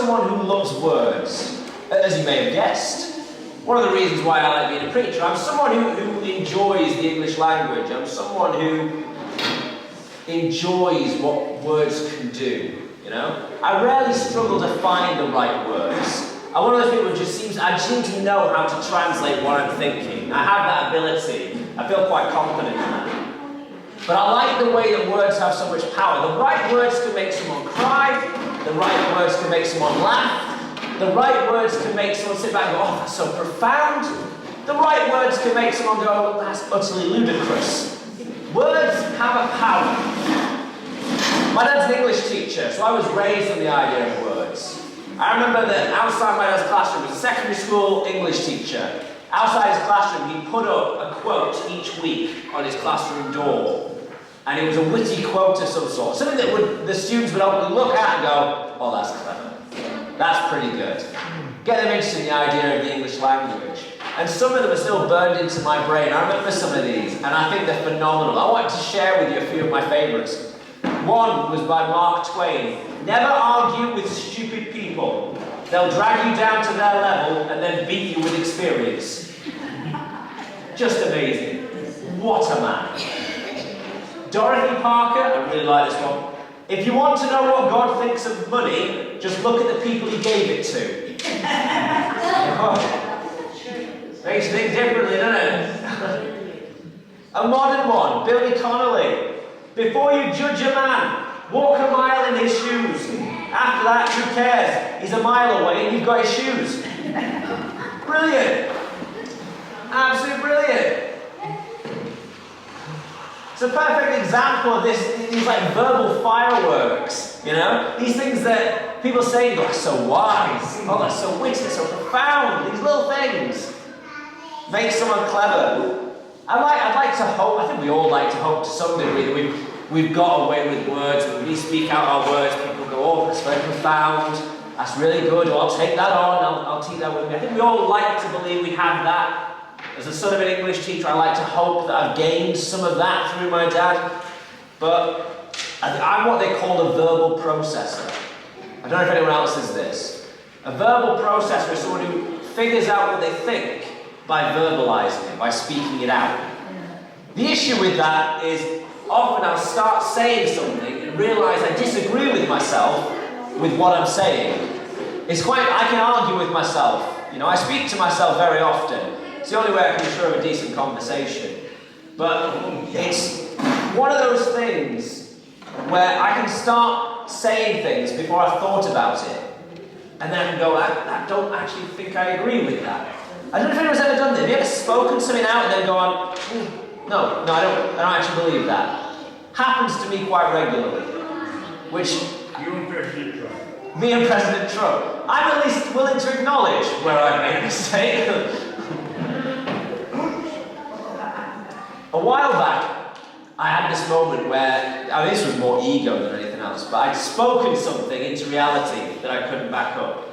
someone who loves words, as you may have guessed. One of the reasons why I like being a preacher, I'm someone who enjoys the English language. I'm someone who enjoys what words can do, you know? I rarely struggle to find the right words. I'm one of those people who I just seem to know how to translate what I'm thinking. I have that ability. I feel quite confident in that. But I like the way that words have so much power. The right words can make someone cry. The right words can make someone laugh. The right words can make someone sit back and go, oh, that's so profound. The right words can make someone go, that's utterly ludicrous. Words have a power. My dad's an English teacher, so I was raised on the idea of words. I remember that outside my dad's classroom, he was a secondary school English teacher. Outside his classroom, he put up a quote each week on his classroom door. And it was a witty quote of some sort. Something that the students would openly look at and go, oh, that's clever. That's pretty good. Get them interested in the idea of the English language. And some of them are still burned into my brain. I remember some of these, and I think they're phenomenal. I want to share with you a few of my favourites. One was by Mark Twain. Never argue with stupid people. They'll drag you down to their level and then beat you with experience. Just amazing. What a man. Dorothy Parker, I really like this one. If you want to know what God thinks of money, just look at the people he gave it to. Makes you think differently, doesn't it? A modern one, Billy Connolly. Before you judge a man, walk a mile in his shoes. After that, who cares? He's a mile away and you've got his shoes. Brilliant. Absolutely brilliant. It's a perfect example of these like verbal fireworks, you know? These things that people say, oh, that's so wise. Oh, that's so witty, so profound. These little things make someone clever. I'd like to hope, I think we all like to hope to some degree that we've got away with words. When we speak out our words, people go, oh, that's very profound. That's really good. Oh, I'll take that on. I'll take that with me. I think we all like to believe we have that. As a son of an English teacher, I like to hope that I've gained some of that through my dad. But I'm what they call a verbal processor. I don't know if anyone else is this. A verbal processor is someone who figures out what they think by verbalizing it, by speaking it out. The issue with that is often I'll start saying something and realize I disagree with myself with what I'm saying. I can argue with myself. You know, I speak to myself very often. It's the only way I can ensure a decent conversation. But it's one of those things where I can start saying things before I've thought about it. And then I can go, I don't actually think I agree with that. I don't know if anyone's ever done this. Have you ever spoken something out and then gone, no, I don't actually believe that. Happens to me quite regularly. Which... You and President Trump. Me and President Trump. I'm at least willing to acknowledge where I made a mistake. A while back, I had this moment where, this was more ego than anything else, but I'd spoken something into reality that I couldn't back up.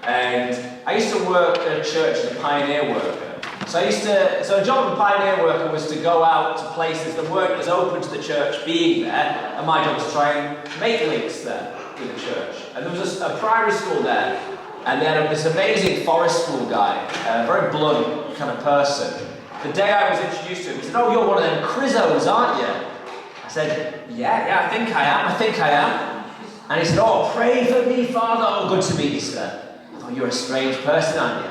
And I used to work at a church as a pioneer worker. So a job of a pioneer worker was to go out to places that weren't as open to the church being there, and my job was to try and make links there with the church. And there was a primary school there, and they had this amazing forest school guy, a very blunt kind of person. The day I was introduced to him, he said, oh, you're one of them Crizzos, aren't you? I said, yeah, I think I am. And he said, oh, pray for me, Father. Oh, good to meet you, sir. I thought, you're a strange person, aren't you?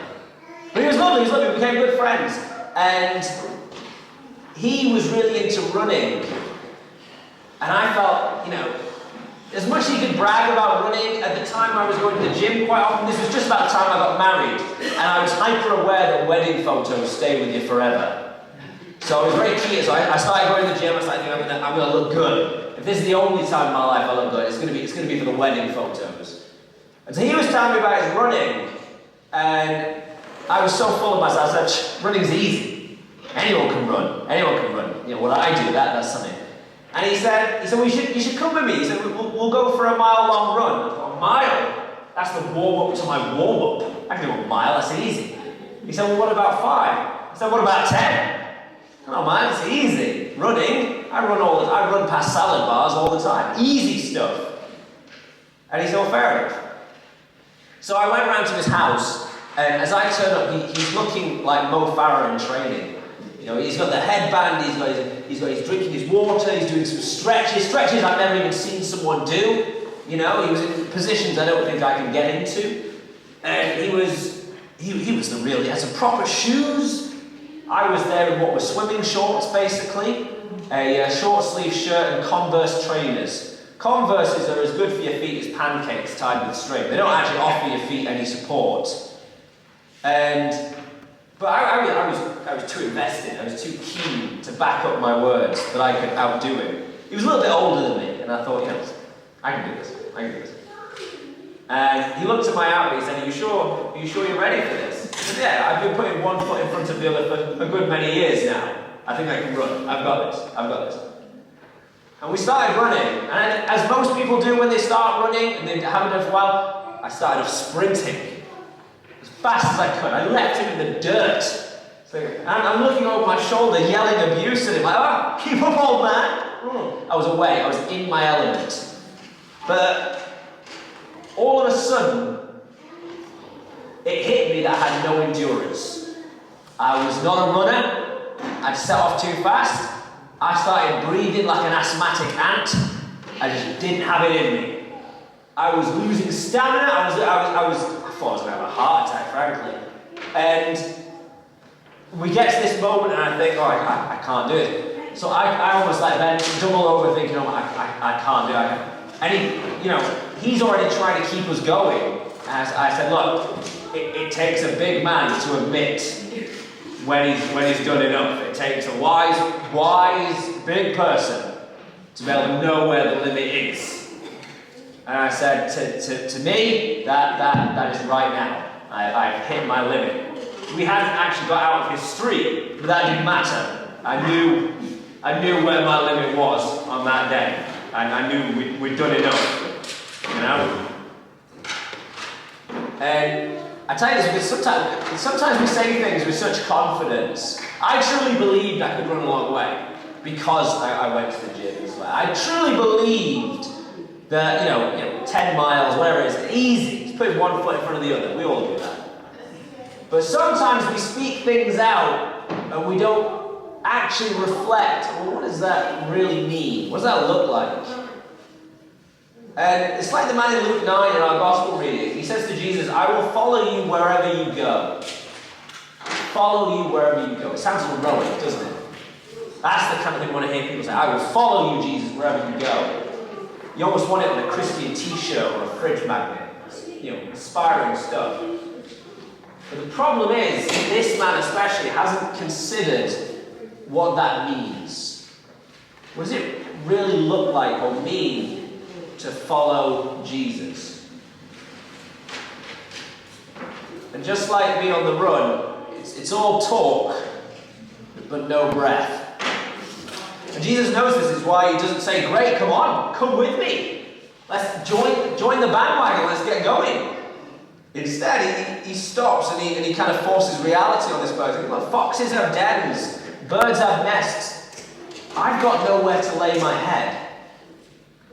But he was lovely, we became good friends. And he was really into running. And I felt, you know, as much as he could brag about running, at the time I was going to the gym quite often. This was just about the time I got married. And I was hyper aware that wedding photos stay with you forever. So I was very keen. So I started going to the gym. I started thinking, I'm going to look good. If this is the only time in my life I look good, it's going to be for the wedding photos. And so he was telling me about his running. And I was so full of myself. I said, running's easy. Anyone can run. You know, what I do, that's something. And he said, you should come with me. He said, we'll go for a mile-long run. I thought, a mile? That's the warm-up to my warm-up. I can do a mile, that's easy. He said, well, what about 5? I said, what about 10? Oh man, it's easy. Running, I run past salad bars all the time. Easy stuff. And he said, well, fair enough. So I went round to his house, and as I turned up, he's looking like Mo Farah in training. You know, he's got the headband, he's drinking his water, he's doing some stretches I've never even seen someone do. You know, he was in positions I don't think I can get into. And he was the real, he had some proper shoes. I was there in what were swimming shorts, basically. A short sleeve shirt and Converse trainers. Converses are as good for your feet as pancakes tied with string. They don't actually offer your feet any support. But I was too invested, I was too keen to back up my words that I could outdo him. He was a little bit older than me, and I thought, you know, I can do this. And he looked at my outfit, he said, Are you sure you're ready for this? I said, yeah, I've been putting one foot in front of the other for a good many years now. I think I can run. I've got this. And we started running, and as most people do when they start running, and they haven't done for a while, I started off sprinting. As fast as I could. I leapt him in the dirt. And I'm looking over my shoulder, yelling abuse at him, like, oh, keep up, old man. I was away, I was in my element. But all of a sudden, it hit me that I had no endurance. I was not a runner. I'd set off too fast. I started breathing like an asthmatic ant. I just didn't have it in me. I was losing stamina. I thought I was going to have a heart attack, frankly. And we get to this moment, and I think, oh, I can't do it. So I almost like bent double over, thinking, oh, I can't do it. And he's already trying to keep us going. As I said, look, it takes a big man to admit when he's done enough. It takes a wise, big person to be able to know where the limit is. And I said, to me, that is right now. I've hit my limit. We hadn't actually got out of his street, but that didn't matter. I knew where my limit was on that day. And I knew we'd done enough, you know? And I tell you this because sometimes we say things with such confidence. I truly believed I could run a long way because I went to the gym as well. I truly believed that, 10 miles, whatever it is, easy. Just putting one foot in front of the other. We all do that. But sometimes we speak things out and we don't actually reflect, well, what does that really mean? What does that look like? And it's like the man in Luke 9 in our gospel reading. He says to Jesus, I will follow you wherever you go. Follow you wherever you go. It sounds heroic, doesn't it? That's the kind of thing we want to hear people say. I will follow you, Jesus, wherever you go. You almost want it on a Christian t-shirt or a fridge magnet. Inspiring stuff. But the problem is, this man especially hasn't considered what that means. What does it really look like or mean to follow Jesus? And just like me on the run, it's all talk, but no breath. And Jesus knows this is why he doesn't say, great, come with me. Let's join the bandwagon, let's get going. Instead, he stops and he kind of forces reality on this person. Look, foxes have dens, birds have nests. I've got nowhere to lay my head.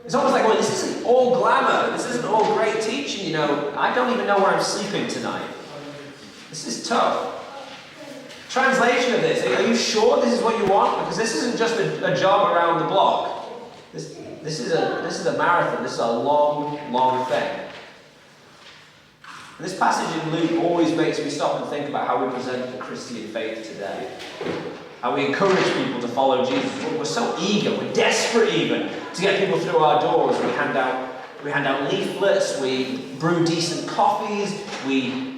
It's almost like, well, this isn't all glamour. This isn't all great teaching, I don't even know where I'm sleeping tonight. This is tough. Translation of this, are you sure this is what you want? Because this isn't just a jog around the block. This is a marathon. This is a long, long thing. This passage in Luke always makes me stop and think about how we present the Christian faith today. How we encourage people to follow Jesus. We're so eager, we're desperate even, to get people through our doors. We hand out leaflets, we brew decent coffees,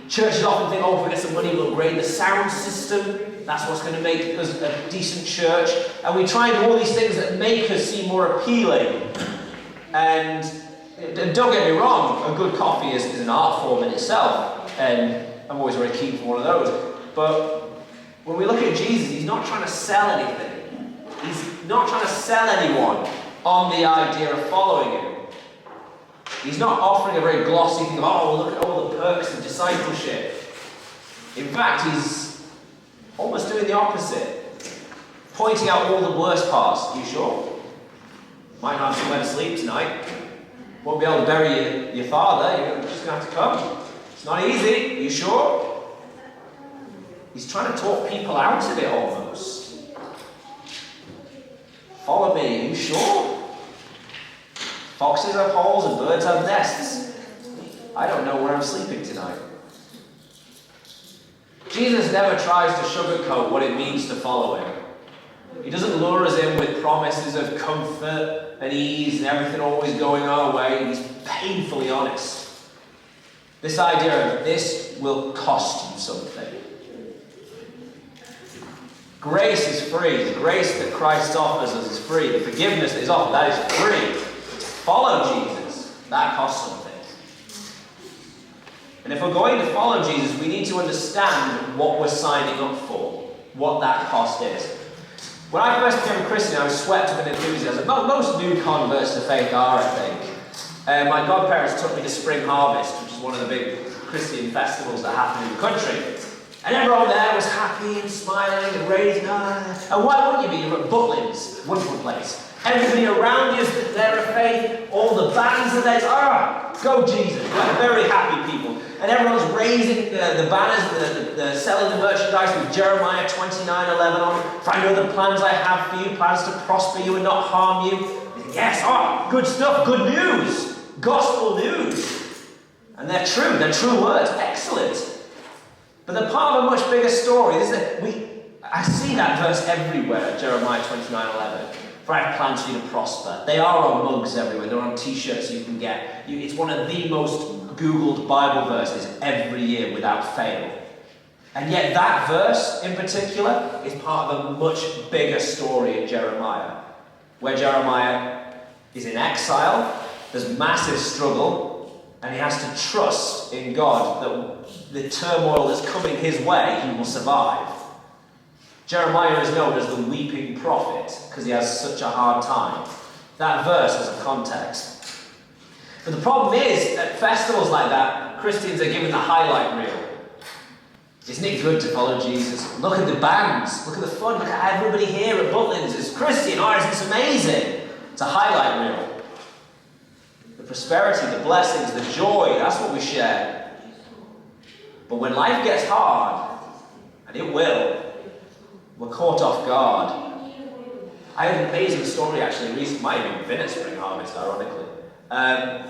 churches often think, if we get some money, we'll upgrade the sound system. That's what's going to make us a decent church. And we try and do all these things that make us seem more appealing. And don't get me wrong, a good coffee is an art form in itself, and I'm always very keen for one of those. But when we look at Jesus, he's not trying to sell anything. He's not trying to sell anyone on the idea of following him. He's not offering a very glossy thing of, look at all the perks of discipleship. In fact, he's almost doing the opposite. Pointing out all the worst parts. You sure? Might not have somewhere to sleep tonight. Won't be able to bury your father, you're just going to have to come. It's not easy. Are you sure? He's trying to talk people out of it almost. Follow me. Are you sure? Foxes have holes and birds have nests. I don't know where I'm sleeping tonight. Jesus never tries to sugarcoat what it means to follow him. He doesn't lure us in with promises of comfort and ease and everything always going our way. He's painfully honest. This idea of this will cost you something. Grace is free. The grace that Christ offers us is free. The forgiveness that is offered, that is free. To follow Jesus, that costs something. And if we're going to follow Jesus, we need to understand what we're signing up for, what that cost is. When I first became a Christian, I was swept up in enthusiasm. Most new converts to faith are, I think. My godparents took me to Spring Harvest, which is one of the big Christian festivals that happen in the country. And everyone there was happy and smiling and raising eyes. And why wouldn't you be? You're at Butlins, wonderful place. Everybody around you is there of faith. All the bands are there. Go Jesus. Like very happy people. And everyone's raising the banners, the selling the merchandise with Jeremiah 29:11 on. For I know the plans I have for you, plans to prosper you and not harm you. Yes, good stuff, good news. Gospel news. And they're true words. Excellent. But they're part of a much bigger story. I see that verse everywhere, Jeremiah 29:11. For I have plans for you to prosper. They are on mugs everywhere. They're on t-shirts you can get. It's one of the most Googled Bible verses every year without fail. And yet that verse in particular is part of a much bigger story in Jeremiah. Where Jeremiah is in exile, there's massive struggle, and he has to trust in God that the turmoil that's coming his way, he will survive. Jeremiah is known as the weeping prophet because he has such a hard time. That verse has a context. But the problem is, at festivals like that, Christians are given the highlight reel. Isn't it good to follow Jesus? Look at the bands, look at the fun, look at everybody here at Butlins is Christian. Isn't this amazing? It's a highlight reel. The prosperity, the blessings, the joy, that's what we share. But when life gets hard, and it will, we're caught off guard. I had an amazing story actually, recently, might have even been at Spring Harvest, ironically.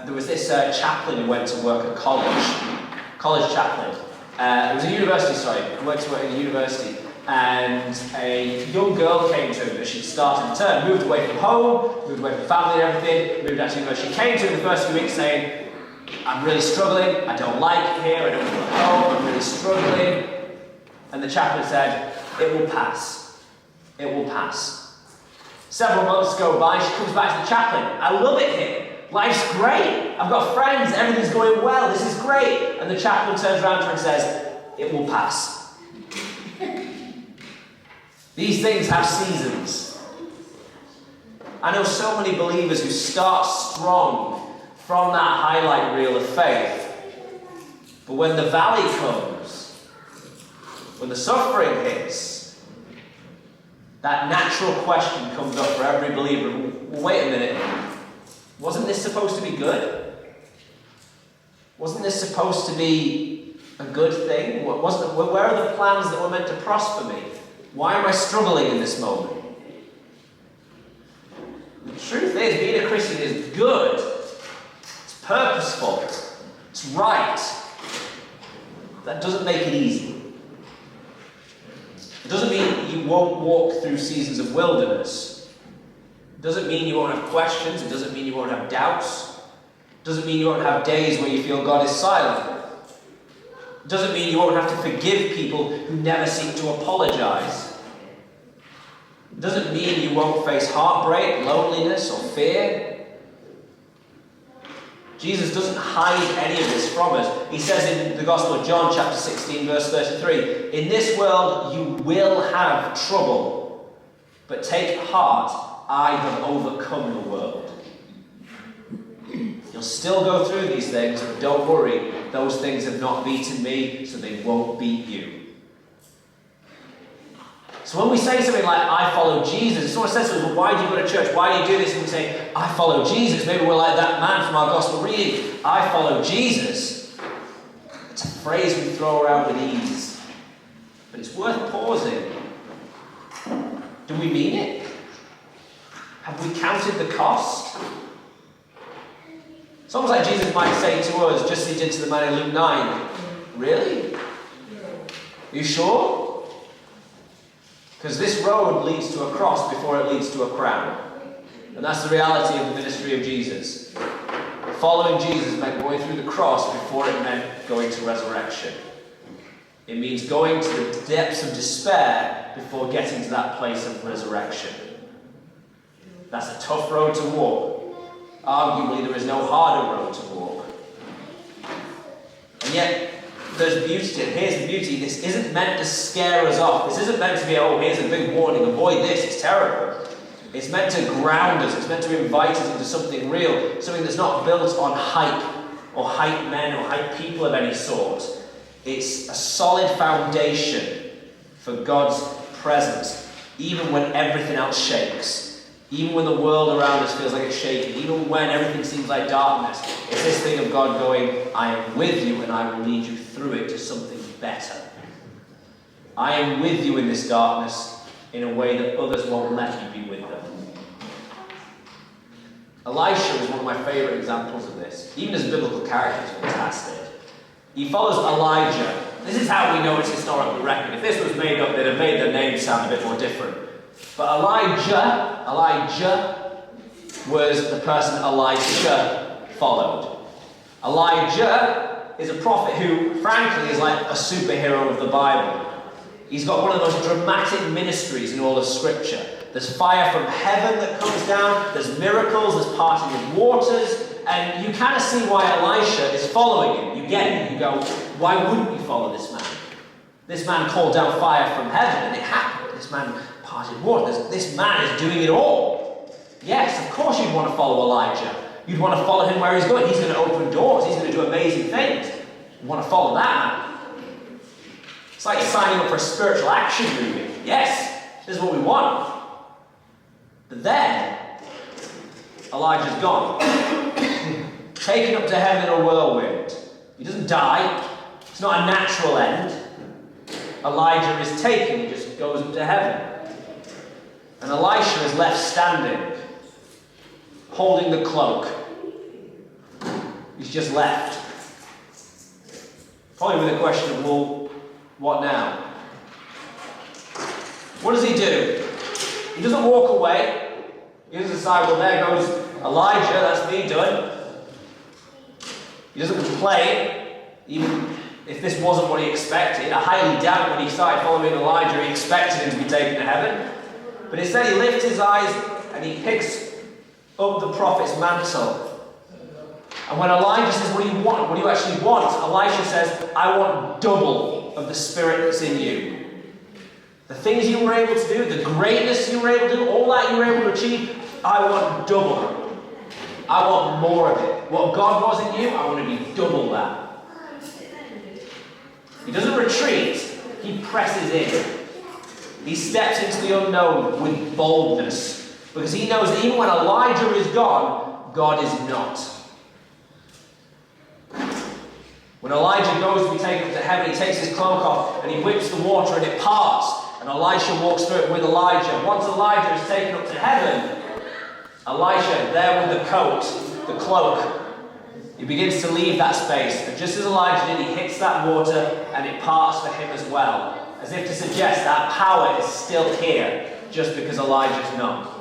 There was this chaplain who went to work at college chaplain. It was a university, he went to work at a university, and a young girl came to him as she'd started the term, moved away from home, moved away from family and everything, moved out to university. She came to him the first few weeks saying, I'm really struggling, I don't like it here, I don't want to go home, I'm really struggling. And the chaplain said, it will pass. It will pass. Several months go by, she comes back to the chaplain. I love it here. Life's great. I've got friends, everything's going well, this is great. And the chaplain turns around to her and says, it will pass. These things have seasons. I know so many believers who start strong from that highlight reel of faith. But when the valley comes, when the suffering hits, that natural question comes up for every believer. Well, wait a minute. Wasn't this supposed to be good? Wasn't this supposed to be a good thing? Where are the plans that were meant to prosper me? Why am I struggling in this moment? The truth is, being a Christian is good. It's purposeful. It's right. That doesn't make it easy. It doesn't mean you won't walk through seasons of wilderness. It doesn't mean you won't have questions. It doesn't mean you won't have doubts. It doesn't mean you won't have days where you feel God is silent. It doesn't mean you won't have to forgive people who never seek to apologize. It doesn't mean you won't face heartbreak, loneliness, or fear. Jesus doesn't hide any of this from us. He says in the Gospel of John, chapter 16, verse 33, in this world you will have trouble, but take heart, I have overcome the world. You'll still go through these things, but don't worry, those things have not beaten me, so they won't beat you. So when we say something like, I follow Jesus, if someone says to us, well, why do you go to church? Why do you do this? And we say, I follow Jesus. Maybe we're like that man from our gospel reading. I follow Jesus. It's a phrase we throw around with ease. But it's worth pausing. Do we mean it? Have we counted the cost? It's almost like Jesus might say to us, just as he did to the man in Luke 9, really? Are you sure? Because this road leads to a cross before it leads to a crown. And that's the reality of the ministry of Jesus. Following Jesus meant going through the cross before it meant going to resurrection. It means going to the depths of despair before getting to that place of resurrection. That's a tough road to walk. Arguably, there is no harder road to walk. And yet, there's beauty to it. Here's the beauty. This isn't meant to scare us off. This isn't meant to be, oh, here's a big warning. Avoid this. It's terrible. It's meant to ground us. It's meant to invite us into something real. Something that's not built on hype or hype men or hype people of any sort. It's a solid foundation for God's presence, even when everything else shakes. Even when the world around us feels like it's shaking, even when everything seems like darkness, it's this thing of God going, I am with you and I will lead you through it to something better. I am with you in this darkness in a way that others won't let you be with them. Elisha is one of my favourite examples of this. Even as a biblical character, it's fantastic. He follows Elijah. This is how we know it's historically reckoned. If this was made up, they'd have made their name sound a bit more different. But Elijah was the person Elisha followed. Elijah is a prophet who, frankly, is like a superhero of the Bible. He's got one of the most dramatic ministries in all of Scripture. There's fire from heaven that comes down, there's miracles, there's parting of waters, and you kind of see why Elisha is following him. You get it, you go, why wouldn't you follow this man? This man called down fire from heaven, and it happened. This man parted water. This man is doing it all. Yes, of course you'd want to follow Elijah. You'd want to follow him where he's going. He's going to open doors. He's going to do amazing things. You want to follow that man. It's like signing up for a spiritual action movie. Yes, this is what we want. But then, Elijah's gone. Taken up to heaven in a whirlwind. He doesn't die. It's not a natural end. Elijah is taken. He just goes up to heaven. And Elisha is left standing, holding the cloak. He's just left. Probably with a question of, well, what now? What does he do? He doesn't walk away. He doesn't decide, well, there goes Elijah, that's me done. He doesn't complain, even if this wasn't what he expected. I highly doubt when he started following Elijah, he expected him to be taken to heaven. But instead he lifts his eyes and he picks up the prophet's mantle. And when Elijah says, what do you want? What do you actually want? Elisha says, I want double of the spirit that's in you. The things you were able to do, the greatness you were able to do, all that you were able to achieve, I want double. I want more of it. What God was in you, I want to be double that. He doesn't retreat, he presses in. He steps into the unknown with boldness, because he knows that even when Elijah is gone, God is not. When Elijah goes to be taken to heaven, he takes his cloak off and he whips the water and it parts, and Elisha walks through it with Elijah. Once Elijah is taken up to heaven, Elisha, there with the coat, the cloak, he begins to leave that space, and just as Elijah did, he hits that water and it parts for him as well. As if to suggest that power is still here, just because Elijah's not.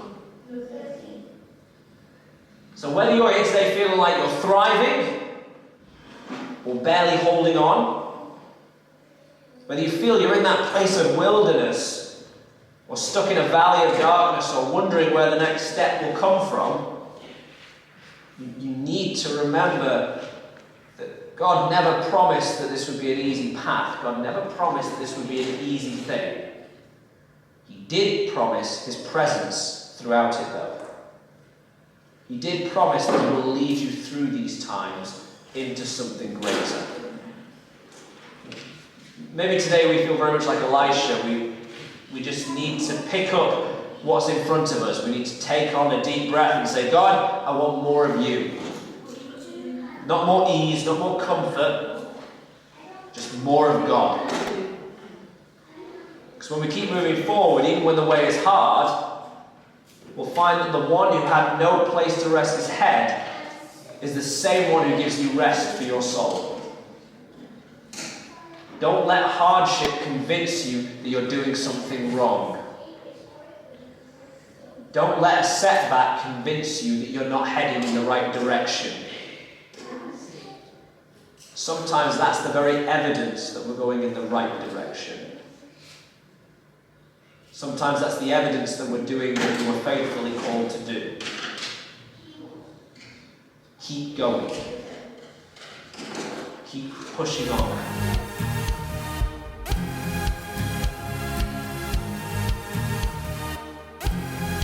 So whether you're here today feeling like you're thriving, or barely holding on, whether you feel you're in that place of wilderness, or stuck in a valley of darkness, or wondering where the next step will come from, you need to remember that God never promised that this would be an easy path. God never promised that this would be an easy thing. He did promise his presence throughout it, though. He did promise that he will lead you through these times into something greater. Maybe today we feel very much like Elisha. We just need to pick up what's in front of us. We need to take on a deep breath and say, God, I want more of you. Not more ease, not more comfort, Just more of God. Because when we keep moving forward, even when the way is hard, we'll find that the one who had no place to rest his head is the same one who gives you rest for your soul. Don't let hardship convince you that you're doing something wrong. Don't let a setback convince you that you're not heading in the right direction. Sometimes that's the very evidence that we're going in the right direction. Sometimes that's the evidence that we're doing what we were faithfully called to do. Keep going. Keep pushing on.